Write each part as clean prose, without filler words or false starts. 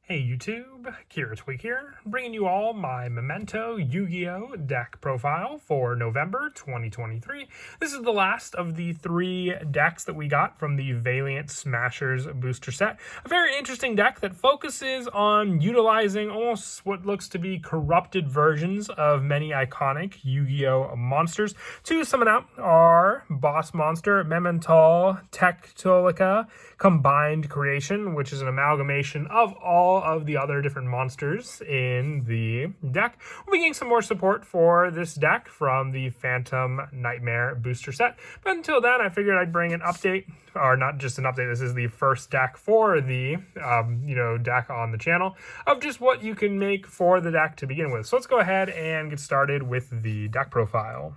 Hey YouTube, Kira Tweak here, bringing you all my Memento Yu-Gi-Oh! Deck profile for November 2023. This is the last of the 3 decks that we got from the Valiant Smashers booster set. A very interesting deck that focuses on utilizing almost what looks to be corrupted versions of many iconic Yu-Gi-Oh! Monsters to summon out our boss monster, Memento Yugioh Combined Creation, which is an amalgamation of all of the other different monsters in the deck. We'll be getting some more support for this deck from the Phantom Nightmare booster set. But until then, I figured I'd bring an update, or not just an update, this is the first deck for the, deck on the channel, of just what you can make for the deck to begin with. So let's go ahead and get started with the deck profile.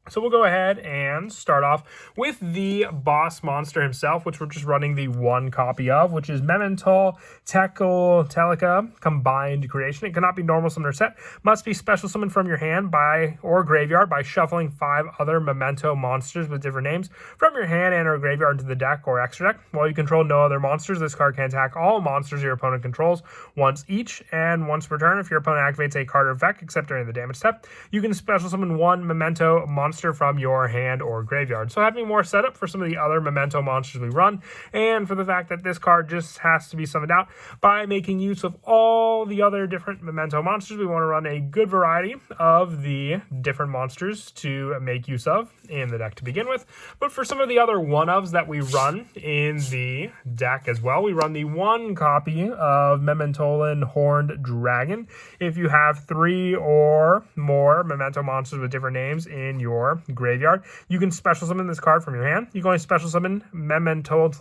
So we'll go ahead and start off with the boss monster himself, which we're just running the 1 copy of, which is Memento Yugioh Combined Creation. It cannot be normal summoned or set. Must be special summoned from your hand or graveyard by shuffling 5 other Memento monsters with different names from your hand and or graveyard into the deck or extra deck. While you control no other monsters, this card can attack all monsters your opponent controls once each, and once per turn, if your opponent activates a card or effect, except during the damage step, you can special summon 1 Memento monster from your hand or graveyard. So having more setup for some of the other Memento monsters we run, and for the fact that this card just has to be summoned out by making use of all the other different Memento monsters. We want to run a good variety of the different monsters to make use of in the deck to begin with. But for some of the other one-ofs that we run in the deck as well, we run the 1 copy of Memento Horned Dragon. If you have 3 or more Memento monsters with different names in your graveyard, you can special summon this card from your hand. You can only special summon Memento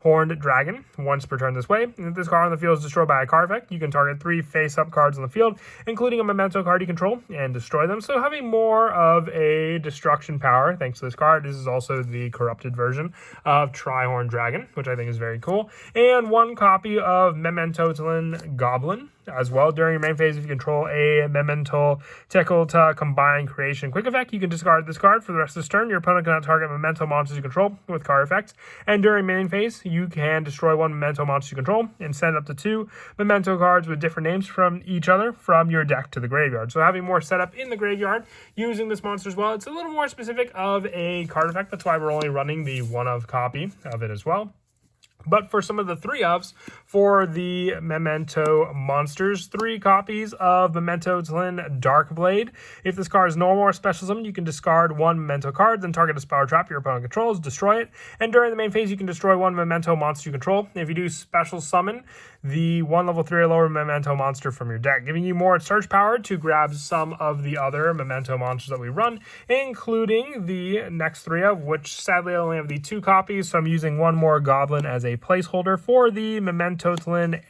Horned Dragon once per turn this way. And if this card on the field is destroyed by a card effect, you can target 3 face-up cards on the field, including a Memento card you control, and destroy them. So having more of a destruction power thanks to this card. This is also the corrupted version of Tri-Horned Dragon, which I think is very cool. And 1 copy of Memento Goblin as well. During your main phase, if you control a Memento Yugioh Combined Creation quick effect, you can discard this card for the rest of this turn. Your opponent cannot target Memento monsters you control with card effects. And during main phase, you can destroy 1 Memento monster you control and send up to 2 Memento cards with different names from each other from your deck to the graveyard. So having more setup in the graveyard using this monster as well, it's a little more specific of a card effect. That's why we're only running the 1-of copy of it as well. But for some of the 3-ofs for the Memento monsters, 3 copies of Memento Darkblade. If this card is normal or special summon, you can discard 1 Memento card, then target a spell or trap your opponent controls, destroy it. And during the main phase, you can destroy 1 Memento monster you control. If you do special summon the 1 level 3 or lower Memento monster from your deck, giving you more search power to grab some of the other Memento monsters that we run, including the next 3 of which sadly I only have the 2 copies, so I'm using 1 more Goblin as a placeholder for the Memento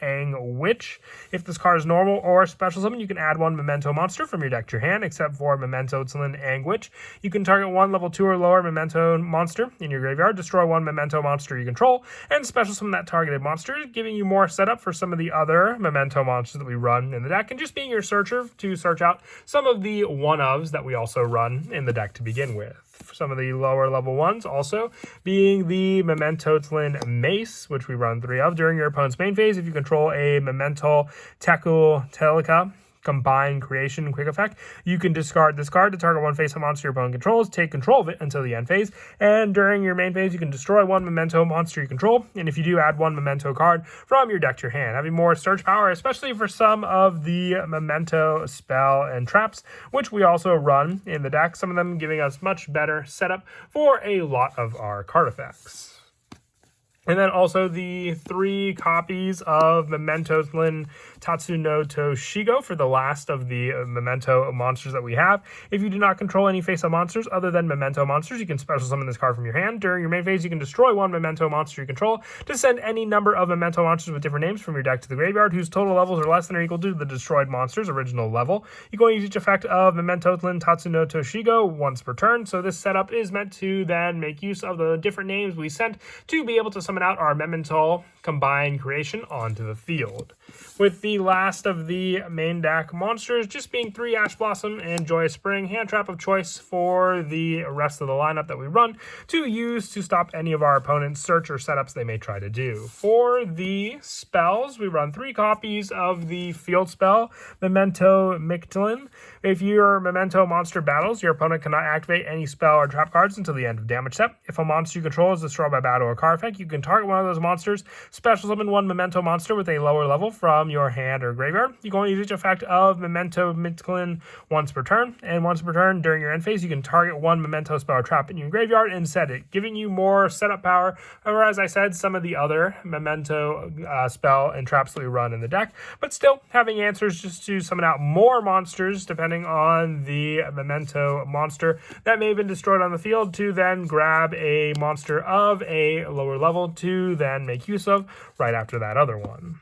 Ang Witch. If this card is normal or special summon, you can add 1 Memento monster from your deck to your hand, except for Memento Ang Witch. You can target 1 level 2 or lower Memento monster in your graveyard, destroy 1 Memento monster you control, and special summon that targeted monster, giving you more setup for some of the other Memento monsters that we run in the deck, and just being your searcher to search out some of the 1-ofs that we also run in the deck to begin with. Some of the lower level ones also being the Memento Mace, which we run 3 of during your opponent's main phase. If you control a Memento Yugioh Combined Creation quick effect, you can discard this card to target 1 face-up monster your opponent controls, take control of it until the end phase, and during your main phase, you can destroy 1 Memento monster you control, and if you do, add 1 Memento card from your deck to your hand, having more search power, especially for some of the Memento spell and traps, which we also run in the deck, some of them giving us much better setup for a lot of our card effects. And then also the 3 copies of Memento Tatsuno Toshigo for the last of the Memento monsters that we have. If you do not control any face-up monsters other than Memento monsters, you can special summon this card from your hand. During your main phase, you can destroy 1 Memento monster you control to send any number of Memento monsters with different names from your deck to the graveyard whose total levels are less than or equal to the destroyed monster's original level. You can use each effect of Memento Tatsuno Toshigo once per turn. So this setup is meant to then make use of the different names we sent to be able to summon summon out our Memento combined creation onto the field. With the last of the main deck monsters just being 3 Ash Blossom and Joyous Spring, hand trap of choice for the rest of the lineup that we run to use to stop any of our opponent's search or setups they may try to do. For the spells, we run 3 copies of the field spell, Memento Yugioh. If your Memento monster battles, your opponent cannot activate any spell or trap cards until the end of damage step. If a monster you control is destroyed by battle or card effect, you can target one of those monsters, special summon 1 Memento monster with a lower level from your hand or graveyard. You can only use each effect of Memento Yugioh once per turn, and once per turn during your end phase, you can target 1 Memento spell or trap in your graveyard and set it, giving you more setup power over, as I said, some of the other Memento spell and traps that we run in the deck, but still having answers just to summon out more monsters depending on the Memento monster that may have been destroyed on the field, to then grab a monster of a lower level to then make use of right after that other one.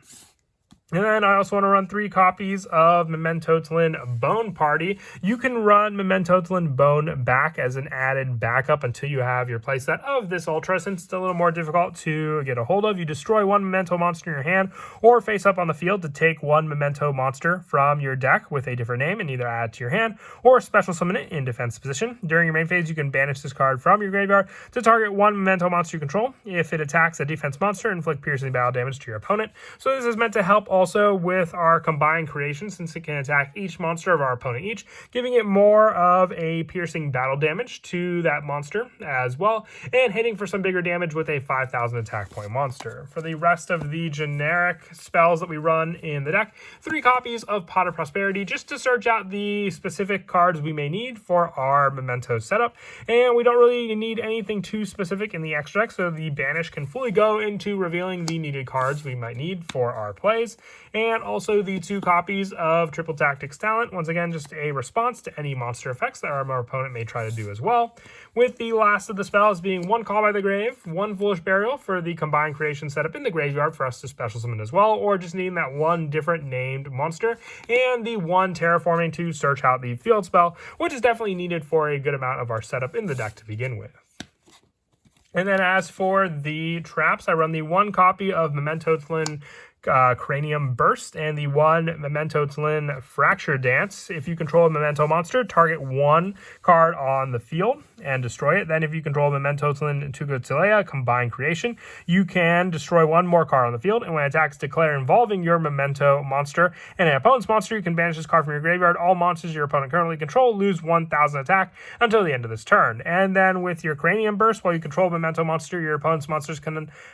And then I also want to run 3 copies of Memento Yugioh Bone Party. You can run Memento Yugioh Bone back as an added backup until you have your playset of this Ultra. Since it's a little more difficult to get a hold of, you destroy 1 Memento monster in your hand or face up on the field to take 1 Memento monster from your deck with a different name and either add it to your hand or special summon it in defense position. During your main phase, you can banish this card from your graveyard to target 1 Memento monster you control. If it attacks a defense monster, inflict piercing battle damage to your opponent. So this is meant to help also with our combined creation, since it can attack each monster of our opponent each, giving it more of a piercing battle damage to that monster as well, and hitting for some bigger damage with a 5,000 attack point monster. For the rest of the generic spells that we run in the deck, 3 copies of Pot of Prosperity just to search out the specific cards we may need for our Memento setup, and we don't really need anything too specific in the extra deck, so the banish can fully go into revealing the needed cards we might need for our plays. And also the 2 copies of Triple Tactics Talent, once again just a response to any monster effects that our opponent may try to do as well. With the last of the spells being 1 Call by the Grave, 1 Foolish Burial for the combined creation setup in the graveyard for us to special summon as well, or just needing that 1 different named monster, and the 1 Terraforming to search out the field spell, which is definitely needed for a good amount of our setup in the deck to begin with. And then as for the traps, I run the 1 copy of Memento Yugioh Cranium Burst and the 1 Memento Yugioh Fracture Dance. If you control a Memento monster, target 1 card on the field and destroy it. Then if you control Memento Yugioh Tugatulea Combined Creation, you can destroy 1 more card on the field, and when attacks declare involving your Memento monster and an opponent's monster, you can banish this card from your graveyard. All monsters your opponent currently control lose 1,000 attack until the end of this turn. And then with your Cranium Burst, while you control a Memento monster, your opponent's monsters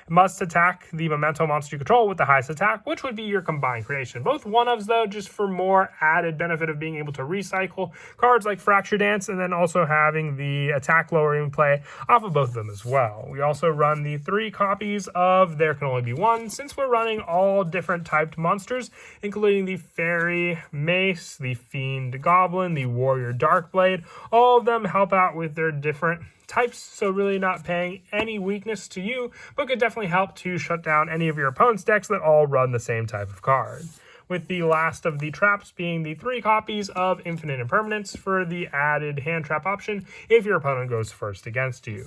must attack the Memento monster you control with the highest attack, which would be your combined creation. Both one-ofs, though, just for more added benefit of being able to recycle cards like Fracture Dance, and then also having the attack lowering play off of both of them as well. We also run the 3 copies of There Can Only Be One, since we're running all different typed monsters, including the Fairy Mace, the Fiend Goblin, the Warrior Darkblade. All of them help out with their different types, so really not paying any weakness to you, but could definitely help to shut down any of your opponent's decks that all run the same type of card. With the last of the traps being the 3 copies of Infinite Impermanence for the added hand trap option if your opponent goes first against you.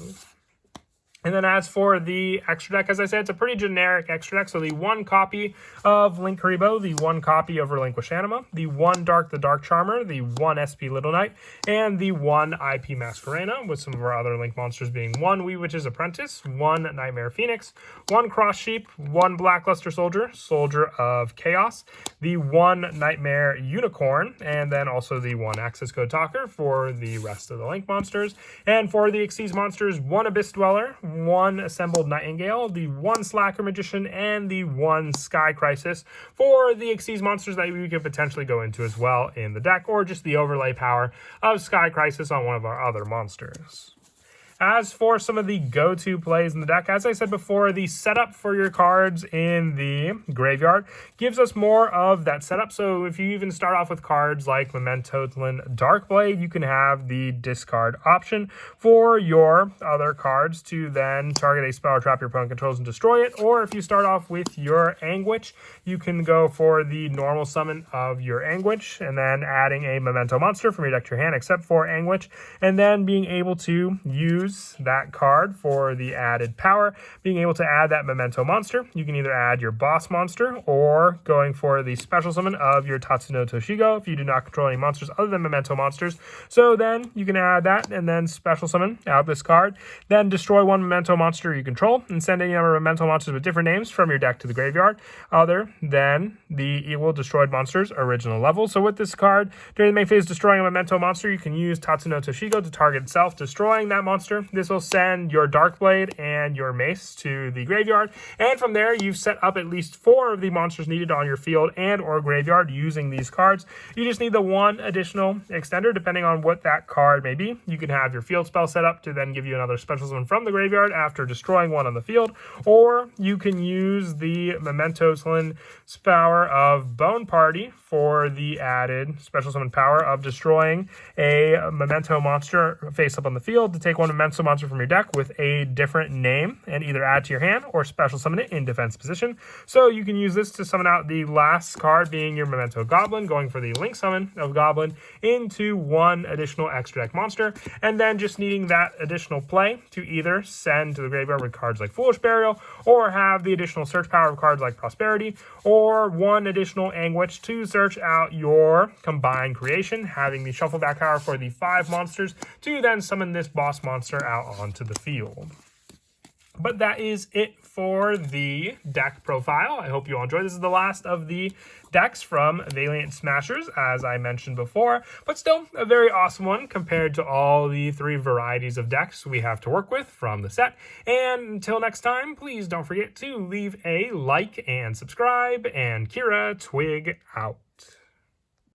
And then as for the extra deck, as I said, it's a pretty generic extra deck. So the 1 copy of Link Karibo, the 1 copy of Relinquished Anima, the 1 Dark the Dark Charmer, the 1 SP Little Knight, and the 1 IP Masquerena, with some of our other Link monsters being 1 Wee Witch's Apprentice, 1 Nightmare Phoenix, 1 Cross Sheep, 1 Blackluster Soldier, Soldier of Chaos, the 1 Nightmare Unicorn, and then also the 1 Access Code Talker for the rest of the Link monsters. And for the Xyz monsters, 1 Abyss Dweller, 1 Assembled Nightingale, the 1 Slacker Magician, and the 1 Sky Crisis for the Xyz monsters that we could potentially go into as well in the deck, or just the overlay power of Sky Crisis on one of our other monsters. As for some of the go-to plays in the deck, as I said before, the setup for your cards in the graveyard gives us more of that setup. So if you even start off with cards like Memento Yugioh Darkblade, you can have the discard option for your other cards to then target a spell or trap your opponent controls and destroy it. Or if you start off with your Anguish, you can go for the normal summon of your Anguish and then adding a Memento monster from your deck to your hand except for Anguish, and then being able to use use that card for the added power, being able to add that Memento monster. You can either add your boss monster or going for the special summon of your Tatsuno Toshigo if you do not control any monsters other than Memento monsters. So then you can add that and then special summon out this card. Then destroy one Memento monster you control and send any number of Memento monsters with different names from your deck to the graveyard other than the equal destroyed monster's original level. So with this card, during the main phase destroying a Memento monster, you can use Tatsuno Toshigo to target itself, destroying that monster. This will send your Darkblade and your Mace to the graveyard, and from there you've set up at least 4 of the monsters needed on your field and or graveyard using these cards. You just need the one additional extender depending on what that card may be. You can have your field spell set up to then give you another special summon from the graveyard after destroying one on the field, or you can use the Memento Summon power of Bone Party for the added special summon power of destroying a Memento monster face up on the field to take one Memento monster from your deck with a different name and either add to your hand or special summon it in defense position. So you can use this to summon out the last card being your Memento Goblin, going for the link summon of Goblin into one additional extra deck monster, and then just needing that additional play to either send to the graveyard with cards like Foolish Burial or have the additional search power of cards like Prosperity, or one additional Anguish to search out your combined creation, having the shuffle back power for the 5 monsters to then summon this boss monster out onto the field. But that is it for the deck profile. I hope you all enjoyed. This is the last of the decks from Valiant Smashers, as I mentioned before, but still a very awesome one compared to all the 3 varieties of decks we have to work with from the set. And until next time, please don't forget to leave a like and subscribe, and Kira Twig out.